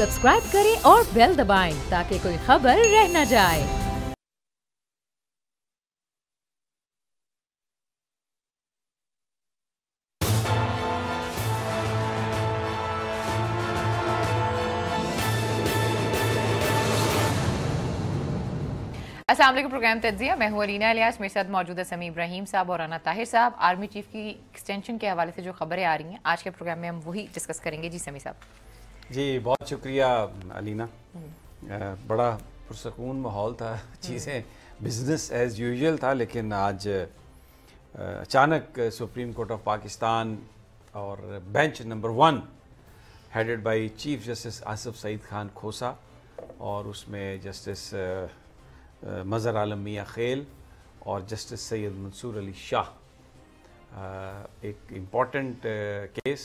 Subscribe करें और bell दबाएं ताकि कोई खबर रह न जाए। अस्सलाम वालेकुम। प्रोग्राम तज्जिया, मैं हूं अलीना इलियास। मेरे साथ मौजूद है समी इब्राहिम साहब और राना ताहिर साहब। आर्मी चीफ की एक्सटेंशन के हवाले से जो खबरें आ रही हैं आज के प्रोग्राम में हम वही डिस्कस करेंगे। जी समी साहब। जी बहुत शुक्रिया अलीना। बड़ा पुरसकून माहौल था, चीज़ें बिजनेस एज यूजुअल था, लेकिन आज अचानक सुप्रीम कोर्ट ऑफ पाकिस्तान और bench number 1 headed by chief justice Asif Saeed Khan Khosa और उसमें जस्टिस मज़हर आलम मियाँ खेल और जस्टिस सैयद मंसूर अली शाह, एक इम्पॉर्टेंट केस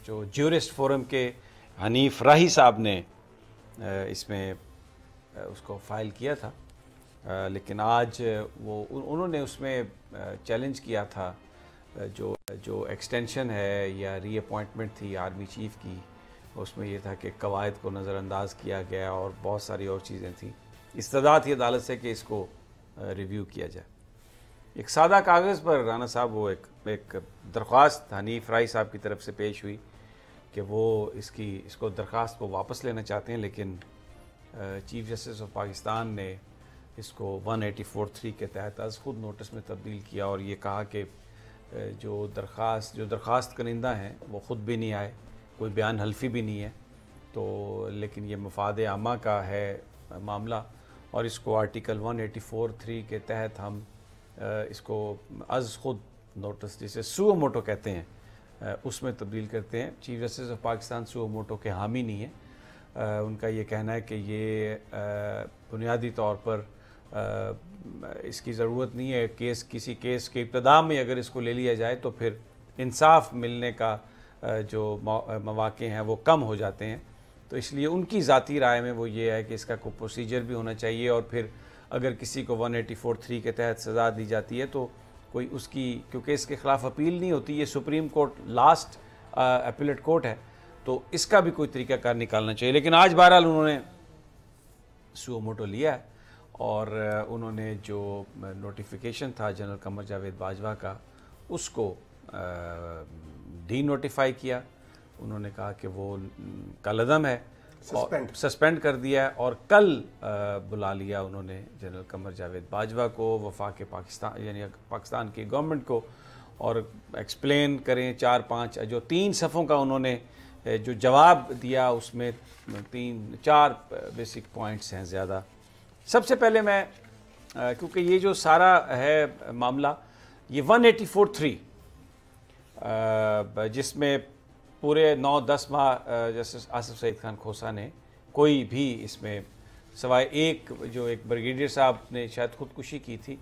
जो ज्यूरिस्ट फोरम के हनीफ राही साहब ने इसमें उसको फाइल किया था, लेकिन आज वो उन्होंने उसमें चैलेंज किया था जो एक्सटेंशन है या रीअपॉइंटमेंट थी आर्मी चीफ की, उसमें ये था कि कवायद को नज़रअंदाज किया गया और बहुत सारी और चीज़ें थी। इस्तदा थी अदालत से कि इसको रिव्यू किया जाए। एक सादा कागज़ पर राना साहब वो एक दरख्वास्त हनीफ राही साहब की तरफ से पेश हुई कि वो इसको दरख्वास्त को वापस लेना चाहते हैं, लेकिन चीफ जस्टिस ऑफ पाकिस्तान ने इसको 184(3) के तहत आज ख़ुद नोटिस में तब्दील किया और ये कहा कि जो दरख्वास्त कनिंदा हैं वो ख़ुद भी नहीं आए, कोई बयान हल्फी भी नहीं है, तो लेकिन ये मफाद आमा का है मामला और इसको आर्टिकल 184(3) के तहत हम इसको अज़ ख़ुद नोटिस, जिसे सुओ मोटो कहते हैं, उसमें तब्दील करते हैं। Chief justice of Pakistan suo motu के हामी नहीं है। उनका ये कहना है कि ये बुनियादी तौर पर इसकी ज़रूरत नहीं है। किसी केस के इब्तदा में अगर इसको ले लिया जाए तो फिर इंसाफ मिलने का जो मौक़े हैं वो कम हो जाते हैं, तो इसलिए उनकी ज़ाती राय में वो ये है कि इसका कोई प्रोसीजर भी होना चाहिए और फिर अगर किसी को 184(3) के तहत सज़ा दी जाती है तो कोई उसकी, क्योंकि इसके ख़िलाफ़ अपील नहीं होती, ये supreme court last appellate court है, तो इसका भी कोई तरीक़ाकार निकालना चाहिए। लेकिन आज बहरहाल उन्होंने सुओ मोटो लिया है और उन्होंने जो नोटिफिकेशन था जनरल कमर जावेद बाजवा का, उसको डी नोटिफाई किया। उन्होंने कहा कि वो कलअदम है, सस्पेंड कर दिया है और कल बुला लिया उन्होंने जनरल कमर जावेद बाजवा को, वफाक पाकिस्तान यानी पाकिस्तान की गवर्नमेंट को, और एक्सप्लेन करें 4-5 जो 3 सफ़ों का उन्होंने जो जवाब दिया, उसमें 3-4 बेसिक पॉइंट्स हैं ज़्यादा। सबसे पहले मैं क्योंकि ये जो सारा है मामला ये 184(3) जिसमें पूरे 9-10 माह जस्टिस आसिफ सईद खान खोसा ने कोई भी इसमें सवाए एक ब्रिगेडियर साहब ने शायद ख़ुदकुशी की थी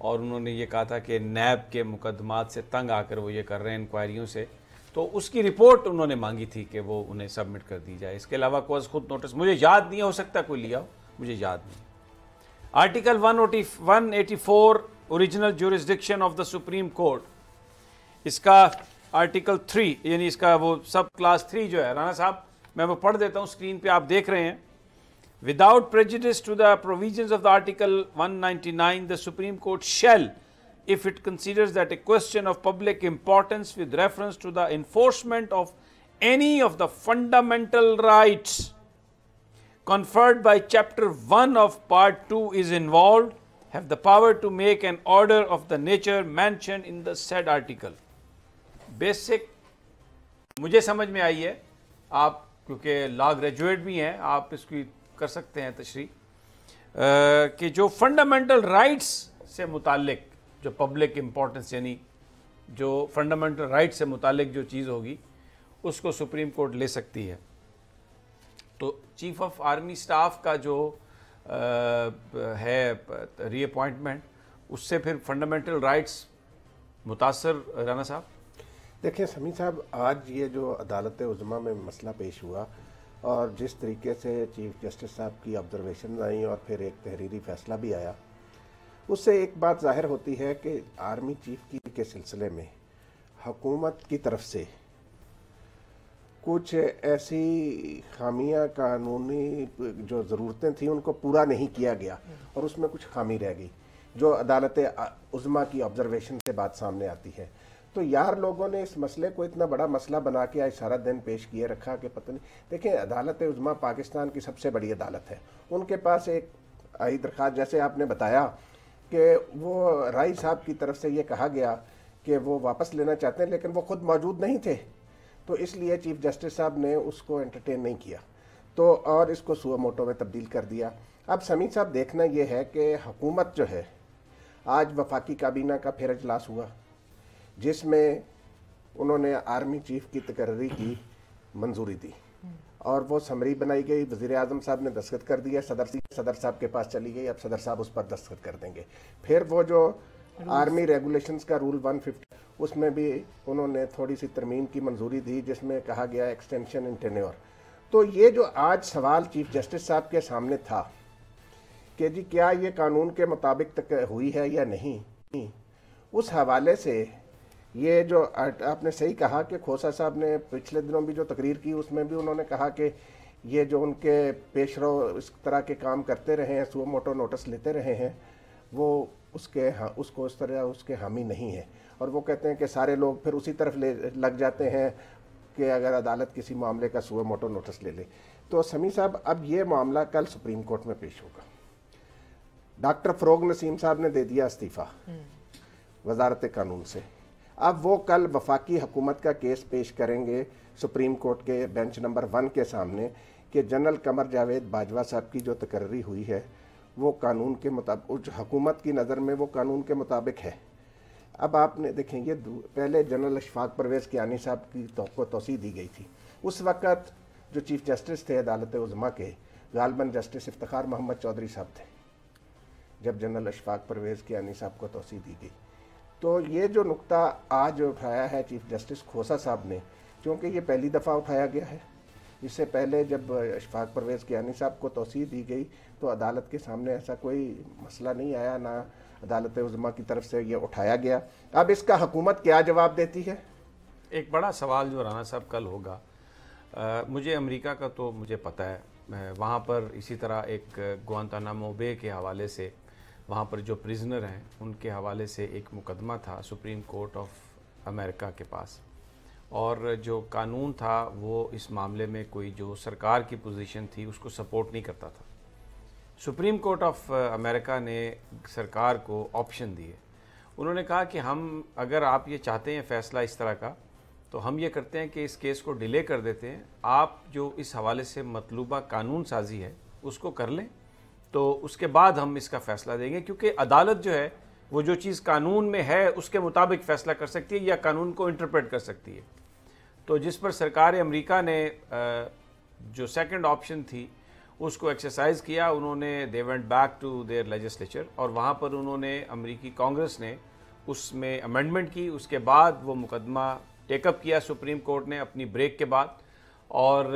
और उन्होंने ये कहा था कि नैब के मुकदमात से तंग आकर वो ये कर रहे हैं इंक्वायरियों से, तो उसकी रिपोर्ट उन्होंने मांगी थी कि वो उन्हें सबमिट कर दी जाए। इसके अलावा कोई खुद नोटिस मुझे याद नहीं, हो सकता कोई लिया हो, मुझे याद नहीं। Article 184 original jurisdiction of the supreme court, इसका आर्टिकल 3 यानी इसका वो सब क्लास 3 जो है, राना साहब मैं वो पढ़ देता हूँ, स्क्रीन पे आप देख रहे हैं। Without prejudice to the provisions of the article 199 the supreme court shall, if it considers that a question of public importance with reference to the enforcement of any of the fundamental rights conferred by chapter 1 of part 2 is involved, have the power to make an order of the nature mentioned in the said article. Basic मुझे समझ में आई है, आप क्योंकि law graduate भी हैं, आप इसकी कर सकते हैं तशरीह कि जो फंडामेंटल राइट्स से मुतालिक जो पब्लिक इम्पोर्टेंस यानी जो फंडामेंटल राइट से मुतालिक जो चीज़ होगी उसको सुप्रीम कोर्ट ले सकती है। तो चीफ ऑफ आर्मी स्टाफ का जो है रीअपॉइंटमेंट, उससे फिर फंडामेंटल राइट्स मुतासर, राना साहब। देखिए समी साहब, आज ये जो अदालत उज़्मा में मसला पेश हुआ और जिस तरीके से चीफ जस्टिस साहब की ऑब्जर्वेशन आई और फिर एक तहरीरी फैसला भी आया, उससे एक बात जाहिर होती है कि आर्मी चीफ के सिलसिले में हुकूमत की तरफ से कुछ ऐसी खामियां, कानूनी जो ज़रूरतें थी उनको पूरा नहीं किया गया और उसमें कुछ खामी रह गई जो अदालत उज़्मा की ऑब्जर्वेशन से बात सामने आती है। तो यार लोगों ने इस मसले को इतना बड़ा मसला बना के आज सारा दिन पेश किए रखा कि पता नहीं। देखें, अदालत उज़्मा पाकिस्तान की सबसे बड़ी अदालत है, उनके पास एक आई दरख्वास्त, जैसे आपने बताया कि वो राई साहब की तरफ से ये कहा गया कि वो वापस लेना चाहते हैं, लेकिन वो खुद मौजूद नहीं थे, तो इसलिए चीफ जस्टिस साहब ने उसको एंटरटेन नहीं किया तो और इसको सुओ मोटो में तब्दील कर दिया। अब समी साहब, देखना यह है कि हुकूमत जो है, आज वफाकी काबीना का फिर इजलास हुआ जिसमें उन्होंने आर्मी चीफ की तकर्री की मंजूरी दी और वो समरी बनाई गई, वज़ीर आज़म साहब ने दस्तखत कर दिया, सदर साहब के पास चली गई, अब सदर साहब उस पर दस्तखत कर देंगे। फिर वो जो आर्मी रेगुलेशंस का रूल 150 उसमें भी उन्होंने थोड़ी सी तरमीम की मंजूरी दी जिसमें कहा गया एक्सटेंशन इन टेन्योर। तो ये जो आज सवाल चीफ जस्टिस साहब के सामने था कि जी क्या ये कानून के मुताबिक तक हुई है या नहीं, उस हवाले से ये जो आपने सही कहा कि खोसा साहब ने पिछले दिनों भी जो तकरीर की उसमें भी उन्होंने कहा कि ये जो उनके पेशरो इस तरह के काम करते रहे हैं, सुओ मोटो नोटिस लेते रहे हैं, वो उसको उस तरह उसके हामी नहीं है। और वो कहते हैं कि सारे लोग फिर उसी तरफ लग जाते हैं कि अगर अदालत किसी मामले का सुओ मोटो नोटिस ले ले। तो समी साहब, अब ये मामला कल सुप्रीम कोर्ट में पेश होगा। डॉक्टर फरोग नसीम साहब ने दे दिया इस्तीफ़ा वजारत कानून से। अब वो कल वफाकी हुकूमत का केस पेश करेंगे सुप्रीम कोर्ट के बेंच नंबर 1 के सामने कि जनरल कमर जावेद बाजवा साहब की जो तकर्री हुई है वो कानून के मुताबिक, हुकूमत की नज़र में वो कानून के मुताबिक है। अब आपने देखें, ये पहले जनरल अशफाक परवेज़ कियानी साहब की को तोसी दी गई थी। उस वक़्त जो चीफ जस्टिस थे अदालत उज़्मा के, गालबन जस्टिस इफ्तिखार मोहम्मद चौधरी साहब थे जब जनरल अशफाक परवेज़ कियानी साहब को तोसी दी गई। तो ये जो नुक्ता आज उठाया है चीफ जस्टिस खोसा साहब ने, क्योंकि ये पहली दफ़ा उठाया गया है, इससे पहले जब अशफाक परवेज़ कियानी साहब को तौसीह दी गई तो अदालत के सामने ऐसा कोई मसला नहीं आया, ना अदालत उज़्मा की तरफ से ये उठाया गया। अब इसका हुकूमत क्या जवाब देती है? एक बड़ा सवाल जो राना साहब कल होगा, मुझे अमेरिका का तो मुझे पता है, वहाँ पर इसी तरह एक गुआंतानामो बे के हवाले से वहाँ पर जो प्रिजनर हैं उनके हवाले से एक मुकदमा था सुप्रीम कोर्ट ऑफ अमेरिका के पास, और जो कानून था वो इस मामले में कोई जो सरकार की पोजीशन थी उसको सपोर्ट नहीं करता था। सुप्रीम कोर्ट ऑफ अमेरिका ने सरकार को ऑप्शन दिए। उन्होंने कहा कि हम, अगर आप ये चाहते हैं फ़ैसला इस तरह का, तो हम ये करते हैं कि इस केस को डिले कर देते हैं, आप जो इस हवाले से मतलूबा कानून साजी है उसको कर लें, तो उसके बाद हम इसका फ़ैसला देंगे, क्योंकि अदालत जो है वो जो चीज़ कानून में है उसके मुताबिक फ़ैसला कर सकती है या कानून को इंटरप्रेट कर सकती है। तो जिस पर सरकार अमेरिका ने जो सेकंड ऑप्शन थी उसको एक्सरसाइज किया, उन्होंने they went back to their legislature और वहाँ पर उन्होंने अमेरिकी कांग्रेस ने उसमें अमेंडमेंट की। उसके बाद वो मुकदमा टेकअप किया सुप्रीम कोर्ट ने अपनी ब्रेक के बाद, और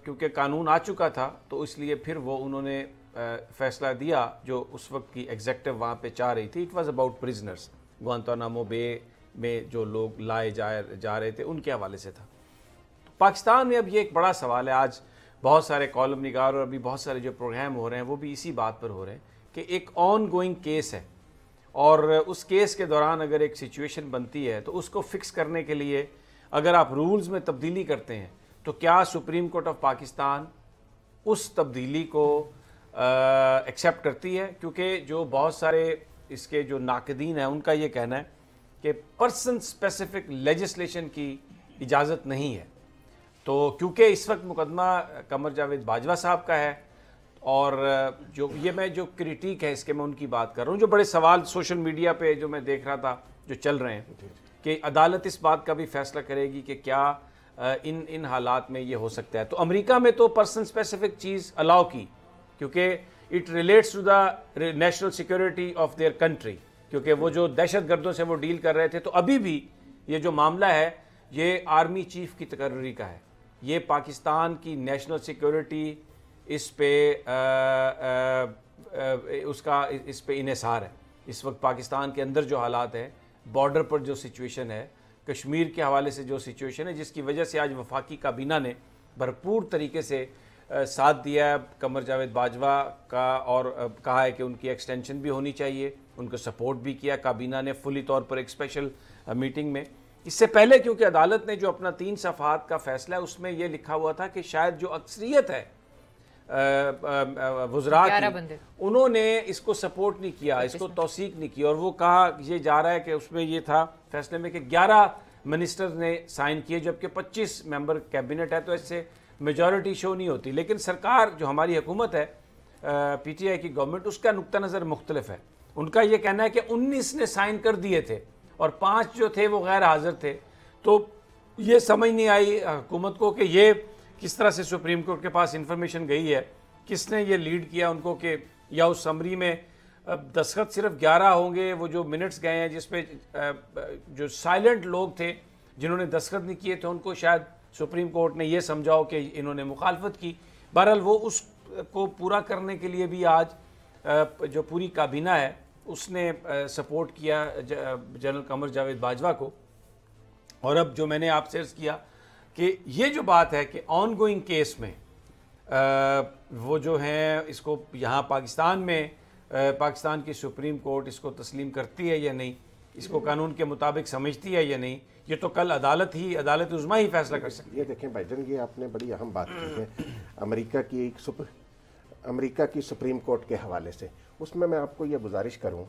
क्योंकि कानून आ चुका था तो इसलिए फिर वो उन्होंने फैसला दिया जो उस वक्त की एग्जेक्टिव वहाँ पे चाह रही थी। It was about prisoners, Guantanamo Bay में जो लोग लाए जा रहे थे उनके हवाले से था। पाकिस्तान में अब ये एक बड़ा सवाल है, आज बहुत सारे कॉलम निगार और अभी बहुत सारे जो प्रोग्राम हो रहे हैं वो भी इसी बात पर हो रहे हैं कि एक ऑन गोइंग केस है और उस केस के दौरान अगर एक सिचुएशन बनती है तो उसको फिक्स करने के लिए अगर आप रूल्स में तब्दीली करते हैं तो क्या सुप्रीम कोर्ट ऑफ पाकिस्तान उस तब्दीली को एक्सेप्ट करती है? क्योंकि जो बहुत सारे इसके जो नाकदीन हैं उनका ये कहना है कि पर्सन स्पेसिफिक लेजिस्लेशन की इजाज़त नहीं है। तो क्योंकि इस वक्त मुकदमा कमर जावेद बाजवा साहब का है और जो ये मैं जो क्रिटिक है इसके मैं उनकी बात कर रहा हूँ, जो बड़े सवाल सोशल मीडिया पे जो मैं देख रहा था जो चल रहे हैं कि अदालत इस बात का भी फैसला करेगी कि क्या इन हालात में ये हो सकता है। तो अमेरिका में तो पर्सन स्पेसिफिक चीज़ अलाउ की क्योंकि it relates to the national security of their country, क्योंकि वो जो दहशत गर्दों से वो डील कर रहे थे। तो अभी भी ये जो मामला है ये आर्मी चीफ की तकर्री का है, ये पाकिस्तान की नेशनल सिक्योरिटी इस पे इन्हिसार है। इस वक्त पाकिस्तान के अंदर जो हालात है, बॉर्डर पर जो सिचुएशन है, कश्मीर के हवाले से जो सिचुएशन है, जिसकी वजह से आज वफाकी काबीना ने भरपूर तरीके से साथ दिया है कमर जावेद बाजवा का, और कहा है कि उनकी एक्सटेंशन भी होनी चाहिए, उनको सपोर्ट भी किया काबीना ने फुली तौर पर एक स्पेशल मीटिंग में। इससे पहले क्योंकि अदालत ने जो अपना 3 सफ़हात का फैसला है उसमें यह लिखा हुआ था कि शायद जो अक्सरियत है वज़रा की, उन्होंने इसको सपोर्ट नहीं किया, इसको तौसीक नहीं किया, और वो कहा ये जा रहा है कि उसमें ये था फैसले में कि 11 मिनिस्टर ने साइन किए जबकि 25 मेंबर कैबिनेट है, तो इससे मेजॉरिटी शो नहीं होती। लेकिन सरकार जो हमारी हुकूमत है PTI की गवर्नमेंट, उसका नुक्ता नज़र मुख्तलिफ है। उनका ये कहना है कि 19 ने साइन कर दिए थे और 5 जो थे वो गैर हाजिर थे। तो ये समझ नहीं आई हुकूमत को कि ये किस तरह से सुप्रीम कोर्ट के पास इंफॉर्मेशन गई है, किसने ये लीड किया उनको कि, या उस समरी में दस्तखत सिर्फ 11 होंगे, वो जो मिनट्स गए हैं जिसपे जो साइलेंट लोग थे जिन्होंने दस्तखत नहीं किए थे उनको शायद सुप्रीम कोर्ट ने ये समझाओ कि इन्होंने मुखालफत की। बहरहाल वो उसको पूरा करने के लिए भी आज जो पूरी काबीना है उसने सपोर्ट किया जनरल कमर जावेद बाजवा को। और अब जो मैंने आपसे अर्ज़ किया कि ये जो बात है कि ऑन गोइंग केस में वो जो हैं इसको यहाँ पाकिस्तान में पाकिस्तान की सुप्रीम कोर्ट इसको तस्लीम करती है या नहीं, इसको कानून के मुताबिक समझती है या नहीं, ये तो कल अदालत उज़्मा ही फैसला कर सकती है। ये देखें भाईजान, ये आपने बड़ी अहम बात की है अमेरिका की सुप्रीम कोर्ट के हवाले से। उसमें मैं आपको ये गुजारिश करूं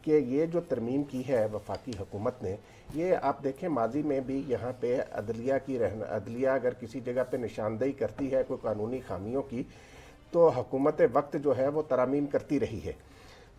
कि ये जो तरमीम की है वफाकी हुकूमत ने, ये आप देखें माजी में भी यहाँ पे अदलिया अगर किसी जगह पे निशानदेही करती है कोई कानूनी खामियों की, तो हुकूमत वक्त जो है वो तरामीम करती रही है।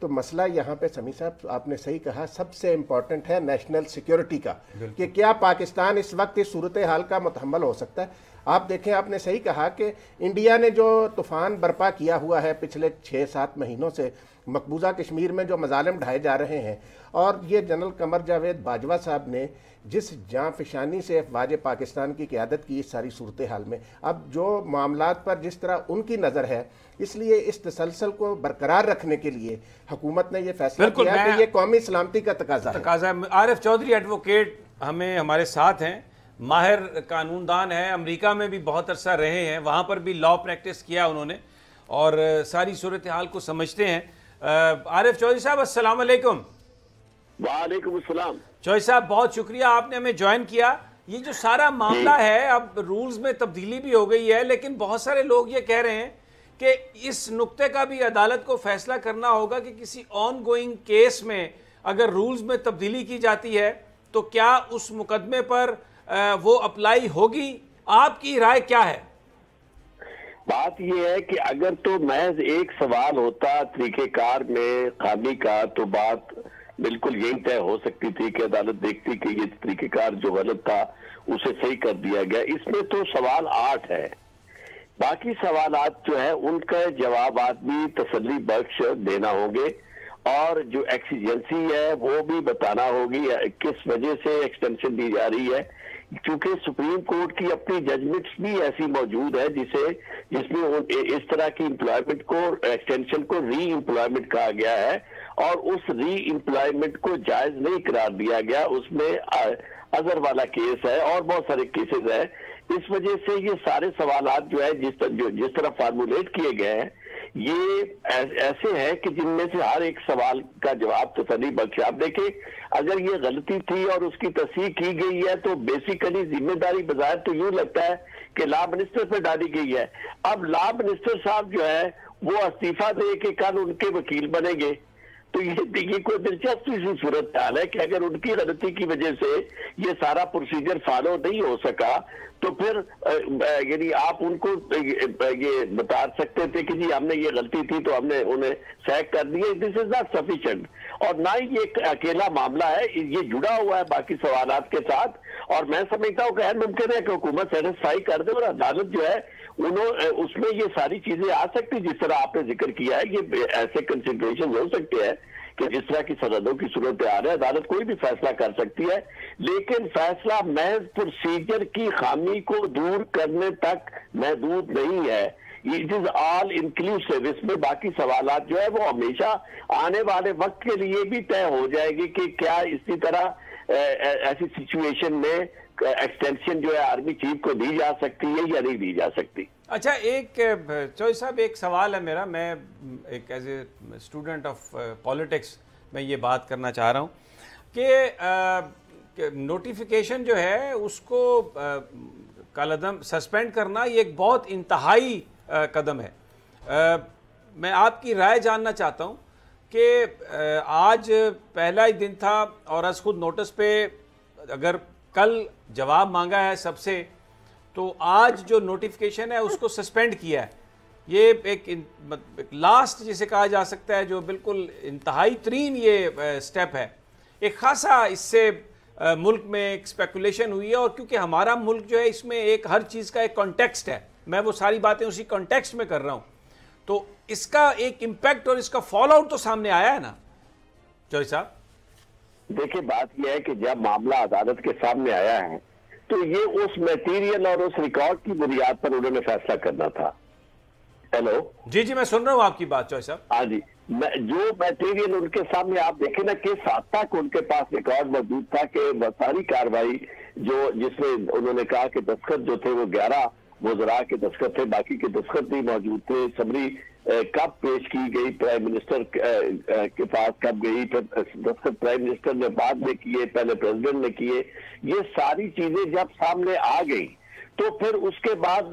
तो मसला यहाँ पे समी साहब आपने सही कहा, सबसे इम्पॉर्टेंट है नेशनल सिक्योरिटी का, कि क्या पाकिस्तान इस वक्त इस सूरत हाल का मुतहम्मल हो सकता है। आप देखें, आपने सही कहा कि इंडिया ने जो तूफ़ान बर्पा किया हुआ है पिछले 6-7 महीनों से मकबूजा कश्मीर में जो मजालिम ढाए जा रहे हैं, और ये जनरल कमर जावेद बाजवा साहब ने जिस जाँ फिशानी से अफवाज पाकिस्तान की क़यादत की इस सारी सूरत हाल में, अब जो मामलात पर जिस तरह उनकी नज़र है, इसलिए इस तसलसल को बरकरार रखने के लिए हुकूमत ने यह फैसला किया कि ये कौमी सलामती का तकाजा है। आरिफ चौधरी एडवोकेट हमारे साथ हैं, माहिर कानूनदान है, अमेरिका में भी बहुत अरसा रहे हैं, वहाँ पर भी लॉ प्रैक्टिस किया उन्होंने और सारी सूरत हाल को समझते हैं। आरिफ चौधरी साहब, अस्सलाम वालेकुम। वालेकुम अस्सलाम। चौधरी साहब, बहुत शुक्रिया आपने हमें ज्वाइन किया। ये जो सारा मामला है, अब रूल्स में तब्दीली भी हो गई है, लेकिन बहुत सारे लोग ये कह रहे हैं कि इस नुक्ते का भी अदालत को फैसला करना होगा कि किसी ऑन गोइंग केस में अगर रूल्स में तब्दीली की जाती है तो क्या उस मुकदमे पर वो अप्लाई होगी। आपकी राय क्या है? बात यह है कि अगर तो महज एक सवाल होता तरीकेकार में खामी का, तो बात बिल्कुल यही तय हो सकती थी कि अदालत देखती कि ये तरीकेकार जो गलत था उसे सही कर दिया गया। इसमें तो सवाल 8 है, बाकी सवालात जो है उनका जवाब भी तसल्ली बख्श देना होंगे, और जो एक्सीजेंसी है वो भी बताना होगी किस वजह से एक्सटेंशन दी जा रही है, क्योंकि सुप्रीम कोर्ट की अपनी जजमेंट्स भी ऐसी मौजूद है जिसमें इस तरह की एम्प्लॉयमेंट को, एक्सटेंशन को री एम्प्लॉयमेंट कहा गया है और उस री एम्प्लॉयमेंट को जायज नहीं करार दिया गया। उसमें अजहर वाला केस है और बहुत सारे केसेस है। इस वजह से ये सारे सवालात जो है जिस तरह फार्मूलेट किए गए हैं, ये ऐसे हैं कि जिनमें से हर एक सवाल का जवाब तसल्ली बख्श। आप देखें, अगर ये गलती थी और उसकी तस्दीक की गई है तो बेसिकली जिम्मेदारी बजाय तो यूं लगता है कि लॉ मिनिस्टर पर डाली गई है। अब लॉ मिनिस्टर साहब जो है वो इस्तीफा दे के कल उनके वकील बनेंगे, तो ये कोई दिलचस्प सी सूरत हाल है कि अगर उनकी गलती की वजह से ये सारा प्रोसीजर फॉलो नहीं हो सका तो फिर यानी आप उनको ये बता सकते थे कि जी हमने ये गलती थी तो हमने उन्हें सैक कर दिया। दिस इज नॉट सफिशिएंट, और ना ही ये अकेला मामला है, ये जुड़ा हुआ है बाकी सवालात के साथ, और मैं समझता हूँ कि मुमकिन है कि हुकूमत सेटिस्फाई कर दे और अदालत जो है उसमें ये सारी चीजें आ सकती, जिस तरह आपने जिक्र किया है, ये ऐसे कंसिडरेशन हो सकते हैं कि जिस तरह की सरहदों की सूरत आ रही है अदालत कोई भी फैसला कर सकती है, लेकिन फैसला महज प्रोसीजर की खामी को दूर करने तक महदूद नहीं है। It is all inclusive. इसमें बाकी सवालात जो है वो हमेशा आने वाले वक्त के लिए भी तय हो जाएगी कि क्या इसी तरह ऐसी सिचुएशन में एक्सटेंशन जो है आर्मी चीफ को दी जा सकती है या नहीं दी जा सकती? अच्छा, एक चौधरी साहब एक सवाल है मेरा, मैं एक as a student of politics मैं ये बात करना चाह रहा हूँ कि नोटिफिकेशन जो है उसको कलअदम सस्पेंड करना ये एक बहुत इंतहाई कदम है। मैं आपकी राय जानना चाहता हूँ कि आज पहला ही दिन था और आज खुद नोटिस पे अगर कल जवाब मांगा है सबसे, तो आज जो नोटिफिकेशन है उसको सस्पेंड किया है। ये एक लास्ट जिसे कहा जा सकता है जो बिल्कुल इंतहाई तरीन ये स्टेप है। एक खासा इससे मुल्क में एक स्पेकुलेशन हुई है, और क्योंकि हमारा मुल्क जो है इसमें एक हर चीज़ का एक कॉन्टेक्स्ट है, मैं वो सारी बातें उसी कॉन्टेक्स्ट में कर रहा हूँ, तो इसका एक इम्पैक्ट और इसका फॉल आउट तो सामने आया है ना चौधरी साहब? देखिए, बात यह है कि जब मामला अदालत के सामने आया है तो ये उस मटेरियल और उस रिकॉर्ड की बुनियाद पर उन्होंने फैसला करना था। हेलो जी जी, मैं सुन रहा हूँ आपकी बात चौधरी साहब। हाँ जी, जो मटेरियल उनके सामने आप देखें ना, किस हद तक उनके पास रिकॉर्ड मौजूद था कि वह सारी कार्रवाई जो जिसमें उन्होंने कहा कि दस्तखत जो थे वो 11 वज़रा के दस्तखत थे, बाकी के दस्तखत नहीं मौजूद थे। समरी कब पेश की गई प्राइम मिनिस्टर के पास, कब गई, फिर दस्तखत प्राइम मिनिस्टर ने बाद में किए, पहले प्रेसिडेंट ने किए, ये सारी चीजें जब सामने आ गई तो फिर उसके बाद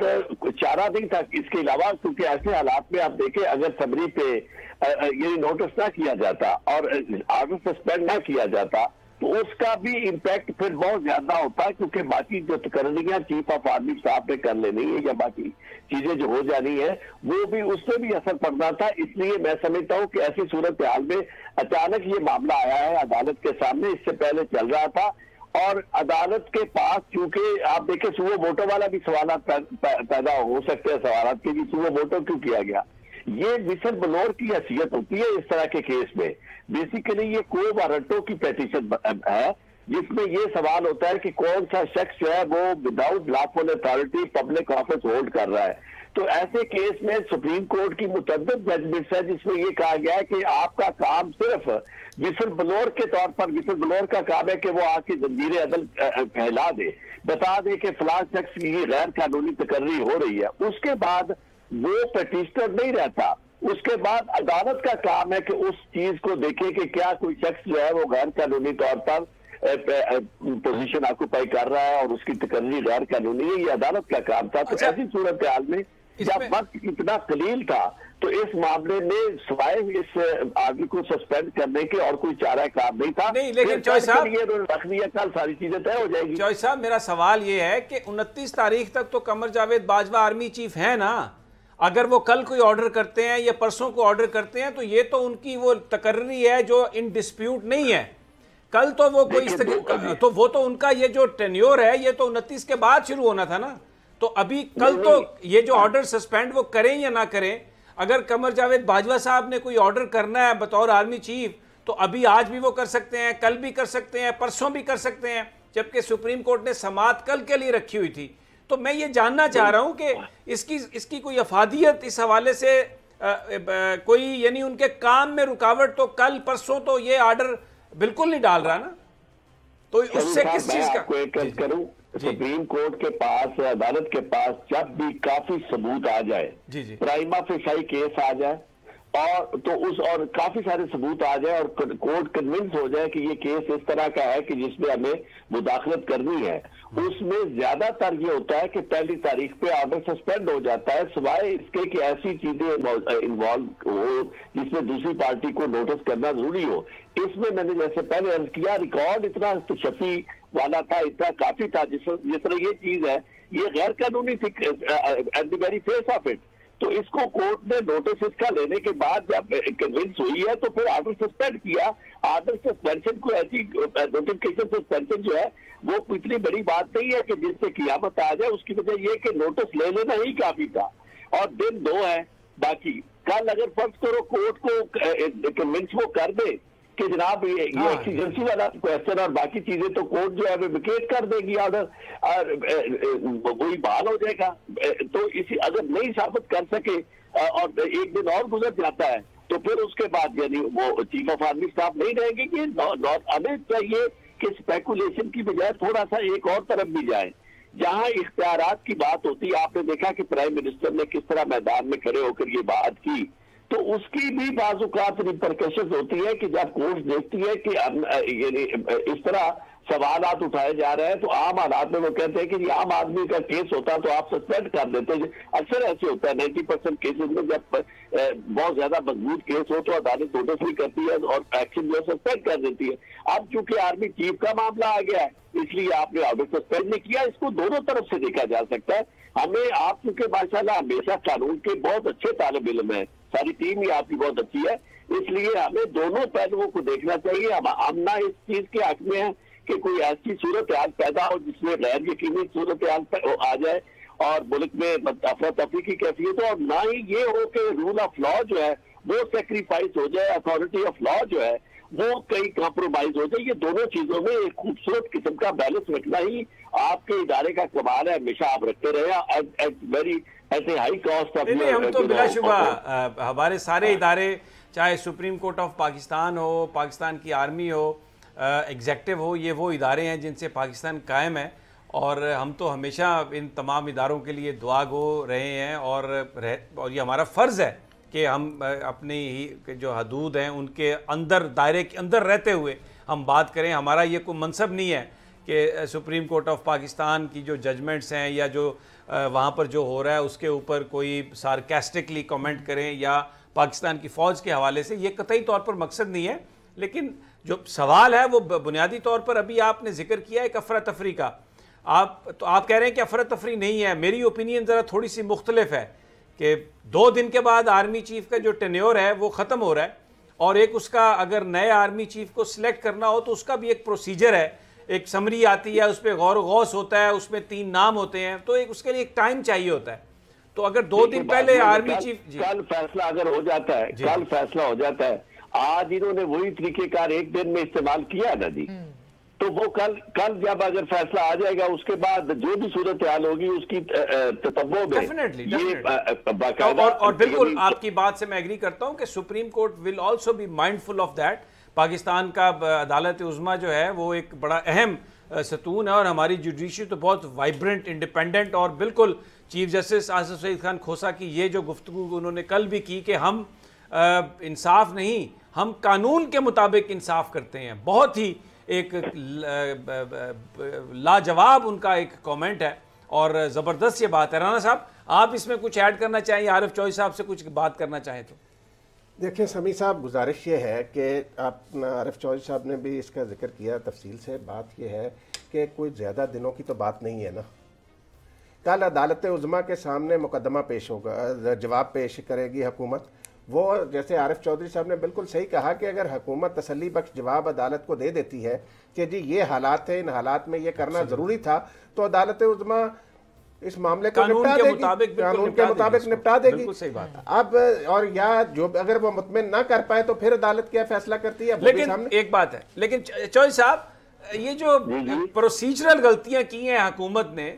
चारा नहीं था इसके अलावा, क्योंकि ऐसे हालात में आप देखें अगर समरी पे ये नोटिस ना किया जाता और आर्डर सस्पेंड ना किया जाता तो उसका भी इम्पैक्ट फिर बहुत ज्यादा होता है, क्योंकि बाकी जो तकरीरियां चीफ ऑफ आर्मी स्टाफ ने कर लेनी है या बाकी चीजें जो हो जानी है वो भी, उससे भी असर पड़ना था। इसलिए मैं समझता हूँ कि ऐसी सूरत हाल में अचानक ये मामला आया है अदालत के सामने, इससे पहले चल रहा था और अदालत के पास, चूंकि आप देखें सुओ मोटो वाला भी सवाल पैदा हो सकते हैं, सवाल के भी सुओ मोटो क्यों किया गया, ये विसल ब्लोअर की हैसियत होती है इस तरह के केस में। बेसिकली ये को वारंटों की पेटिशन है जिसमें ये सवाल होता है कि कौन सा शख्स जो है वो without lawful authority public office hold कर रहा है। तो ऐसे केस में सुप्रीम कोर्ट की मुतअद्दिद जजमेंट्स है जिसमें ये कहा गया है कि आपका काम सिर्फ विसल ब्लोअर के तौर पर, विसल ब्लोअर का काम है कि वो आके जंजीरें अदल फैला दे, बता दे कि फलां शख्स की गैर कानूनी तकर्री हो रही है, उसके बाद वो पेटिशनर नहीं रहता। उसके बाद अदालत का काम है कि उस चीज को देखे कि क्या कोई शख्स जो है वो गैर कानूनी तौर पर पोजीशन ऑक्यूपाई कर रहा है और उसकी तकर्री गैर कानूनी है, ये अदालत का काम था। तो ऐसी सूरत हाल में जब वक्त इतना कलील था तो इस मामले में सिवाय इस आर्मी को सस्पेंड करने के और कोई चारा काम नहीं था। नहीं, लेकिन चौधरी साहब ये रख दिया, कल सारी चीजें तय हो जाएगी। चौधरी साहब, मेरा सवाल ये है कि 29 तारीख तक तो कमर जावेद बाजवा आर्मी चीफ है ना, अगर वो कल कोई ऑर्डर करते हैं या परसों को ऑर्डर करते हैं तो ये तो उनकी वो तकर्री है जो इन डिस्प्यूट नहीं है। कल तो वो कोई तो वो तो उनका ये जो टेन्योर है ये तो 29 के बाद शुरू होना था ना। तो अभी कल तो ये जो ऑर्डर सस्पेंड वो करें या ना करें, अगर कमर जावेद बाजवा साहब ने कोई ऑर्डर करना है बतौर आर्मी चीफ तो अभी आज भी वो कर सकते हैं, कल भी कर सकते हैं, परसों भी कर सकते हैं, जबकि सुप्रीम कोर्ट ने समाअत कल के लिए रखी हुई थी। तो मैं ये जानना चाह रहा हूं कि इसकी कोई अफादियत इस हवाले से कोई, यानी उनके काम में रुकावट तो कल परसों तो ये ऑर्डर बिल्कुल नहीं डाल रहा ना, तो उससे किस चीज का करूं? सुप्रीम कोर्ट के पास, अदालत के पास जब भी काफी सबूत आ जाए, प्राइमा फेसाई केस आ जाए और तो उस और काफी सारे सबूत आ जाए और कोर्ट कन्विंस हो जाए कि ये केस इस तरह का है कि जिसमें हमें मुदाखलत करनी है, उसमें ज्यादातर ये होता है कि पहली तारीख पे ऑर्डर सस्पेंड हो जाता है, सिवाय इसके कि ऐसी चीजें इन्वॉल्व हो जिसमें दूसरी पार्टी को नोटिस करना जरूरी हो। इसमें मैंने जैसे पहले अर्ज किया, रिकॉर्ड इतना शफी वाला था, इतना काफी था, जिस तरह ये चीज है ये गैर कानूनी थी at the very face of it. तो इसको कोर्ट ने नोटिस इसका लेने के बाद जब कन्विंस हुई है तो फिर ऑर्डर सस्पेंड किया। ऑर्डर सस्पेंशन को, ऐसी नोटिफिकेशन सस्पेंशन जो है वो इतनी बड़ी बात नहीं है कि जिससे कियामत आ जाए, उसकी वजह ये कि नोटिस ले लेना ही काफी था और दिन 2 है बाकी। कल अगर फर्ज करो कोर्ट को कन्विंस वो कर दे कि जनाब ये एक्सीजेंसी वाला क्वेश्चन और बाकी चीजें, तो कोर्ट जो है विकेट कर देगी ऑर्डर और वही बहाल हो जाएगा। तो इसी अगर नहीं साबित कर सके और एक दिन और गुजर जाता है तो फिर उसके बाद यानी वो चीफ ऑफ आर्मी स्टाफ नहीं रहेंगे कि हमें चाहिए कि स्पेकुलेशन की बजाय थोड़ा सा एक और तरफ भी जाए, जहां इख्तियारात की बात होती है। आपने देखा कि प्राइम मिनिस्टर ने किस तरह मैदान में खड़े होकर ये बात की, तो उसकी भी बाजुकात रिपरकशन होती है कि जब कोर्ट देखती है कि इस तरह सवालात उठाए जा रहे हैं, तो आम हालात में वो कहते हैं कि आम आदमी का केस होता तो आप सस्पेंड कर देते। अक्सर ऐसे होता है 90% केसेस में, जब बहुत ज्यादा मजबूत केस हो तो अदालत नोटिस करती है और एक्शन जो है सस्पेंड कर देती है। अब चूंकि आर्मी चीफ का मामला आ गया है, इसलिए आपने ऑर्डर सस्पेंड नहीं किया। इसको दोनों तरफ से देखा जा सकता है। हमें आप चूंकि माशाल्लाह हमेशा कानून के बहुत अच्छे तालिब इल्म है, सारी टीम ही आपकी बहुत अच्छी है, इसलिए हमें दोनों पहलुओं को देखना चाहिए। हम ना इस चीज के हक में है कि कोई ऐसी सूरत हाल पैदा हो जिसमें गैर यकीनी सूरत हाल आ जाए और मुल्क में अफरा तफरी की कैफियत हो, और ना ही ये हो कि रूल ऑफ लॉ जो है वो सेक्रीफाइस हो जाए, अथॉरिटी ऑफ लॉ जो है वो कहीं कॉम्प्रोमाइज हो जाए। ये दोनों चीजों में एक खूबसूरत किस्म का बैलेंस रखना ही आपके इदारे का कमाल है। हमेशा आप रखते रहे एट वेरी ऐसे हाई कॉस्ट ऑफ। हम तो बिलाशुबा हमारे सारे इदारे, चाहे सुप्रीम कोर्ट ऑफ पाकिस्तान हो, पाकिस्तान की आर्मी हो, एग्जेक्टिव हो, ये वो इदारे हैं जिनसे पाकिस्तान कायम है, और हम तो हमेशा इन तमाम इदारों के लिए दुआ गो रहे हैं। और ये हमारा फ़र्ज़ है कि हम अपनी ही जो हदूद हैं उनके अंदर, दायरे के अंदर रहते हुए हम बात करें। हमारा ये कोई मनसब नहीं है कि सुप्रीम कोर्ट ऑफ पाकिस्तान की जो जजमेंट्स हैं या जो वहाँ पर जो हो रहा है उसके ऊपर कोई सार्कास्टिकली कमेंट करें या पाकिस्तान की फ़ौज के हवाले से, ये कतई तौर पर मकसद नहीं है। लेकिन जो सवाल है वो बुनियादी तौर पर अभी आपने जिक्र किया एक अफरा तफरी का। आप कह रहे हैं कि अफरा तफरी नहीं है। मेरी ओपिनियन ज़रा थोड़ी सी मुख्तलिफ है कि 2 दिन के बाद आर्मी चीफ का जो टेन्योर है वो ख़त्म हो रहा है, और एक उसका अगर नए आर्मी चीफ को सिलेक्ट करना हो तो उसका भी एक प्रोसीजर है, एक समरी आती है, उस पर गौर गौस होता है, उसमें 3 नाम होते हैं, तो एक उसके लिए एक टाइम चाहिए होता है। तो अगर 2 दिन पहले आर्मी चीफ कल फैसला अगर हो जाता है, कल फैसला हो जाता है, आज इन्होंने वही तरीकेकार 1 दिन में इस्तेमाल किया ना जी, तो वो कल जब अगर फैसला आ जाएगा उसके बाद जो भी सूरत हाल होगी उसकी ततब्बो में डेफिनेटली और बिल्कुल आपकी बात से मैं एग्री करता हूं कि supreme court will also be mindful of that. Pakistan का अदालत उज़्मा जो है वो एक बड़ा अहम सतून है, और हमारी जुडिशरी तो बहुत वाइब्रेंट, इंडिपेंडेंट, और बिल्कुल चीफ जस्टिस आसिफ सईद खान खोसा की ये जो गुफ्तगू उन्होंने कल भी की कि हम इंसाफ नहीं, हम कानून के मुताबिक इंसाफ करते हैं, बहुत ही एक लाजवाब उनका एक कमेंट है और ज़बरदस्त ये बात है। राना साहब, आप इसमें कुछ ऐड करना चाहें, आरिफ चौधरी साहब से कुछ बात करना चाहें तो? देखिए समी साहब, गुजारिश ये है कि आप, आरिफ चौधरी साहब ने भी इसका जिक्र किया तफसील से। बात ये है कि कोई ज़्यादा दिनों की तो बात नहीं है ना। कल अदालत उज़्मा के सामने मुकदमा पेश होगा, जवाब पेश करेगी हुकूमत। वो जैसे आरिफ चौधरी साहब ने बिल्कुल सही कहा कि अगर हुकूमत तसल्ली बख्श जवाब अदालत को दे देती है कि जी ये हालात थे, इन हालात में ये करना ज़रूरी था, तो अदालत उज़्मा इस मामले को कानून के मुताबिक निपटा देगी। सही बात है। अब और या जो अगर वो मुतमिन ना कर पाए तो फिर अदालत क्या फैसला करती है। लेकिन एक बात है, लेकिन चौधरी साहब, ये जो प्रोसीजरल गलतियां की हैं हुकूमत ने,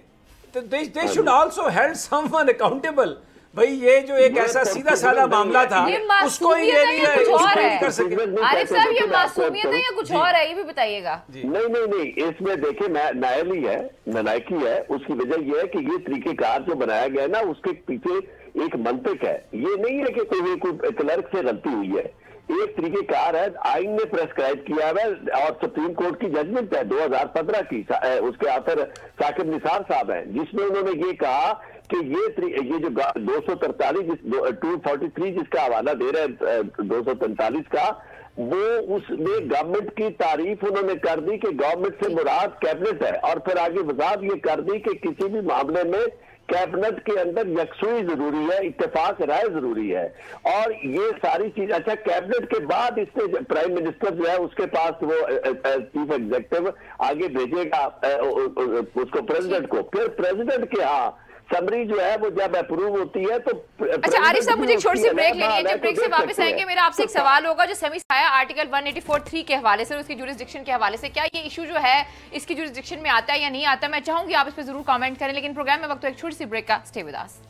तो they should also held someone accountable. भाई ये जो एक ऐसा सीधा साधा मामला था, उसको ही ये नहीं कर सके। आरिफ साहब, ये मासूमियत है या कुछ और है, ये भी बताइएगा। नहीं, इसमें देखिए नायली है, नालायकी है। उसकी वजह यह है कि ये तरीकेकार जो बनाया गया ना, उसके पीछे एक मंतक है। ये नहीं है कि कोई क्लर्क से गलती हुई है, एक तरीकेकार है, आइन ने प्रेस्क्राइब किया है, और सुप्रीम कोर्ट की जजमेंट है 2015 की, उसके आखिर साकिब निसार साहब हैं, जिसमें उन्होंने ये कहा कि ये जो 243 जिसका हवाला दे रहे हैं 243 का, वो उसमें गवर्नमेंट की तारीफ उन्होंने कर दी कि गवर्नमेंट से मुराद कैबिनेट है, और फिर आगे वजाहत ये कर दी कि किसी भी मामले में कैबिनेट के अंदर यकसुई जरूरी है, इत्तेफाक राय जरूरी है, और ये सारी चीज। अच्छा, कैबिनेट के बाद इससे प्राइम मिनिस्टर जो है उसके पास वो चीफ एग्जीक्यूटिव आगे भेजेगा उसको प्रेसिडेंट को, फिर प्रेसिडेंट के यहाँ समरी जो है वो जब अप्रूव होती है तो। अच्छा आरिफ साहब, मुझे एक छोटी सी ब्रेक लेनी है। जब ब्रेक से वापस आएंगे मेरा आपसे एक सवाल होगा जो समी आया आर्टिकल 184(3) के हवाले से और उसकी जुरिस्डिक्शन के हवाले से। क्या ये इशू जो है इसकी जुरिस्डिक्शन में आता है या नहीं आता, मैं चाहूंगी आप इस पर जरूर कमेंट करें। लेकिन प्रोग्राम में वक्त तो एक छोटी सी ब्रेक का, stay with us.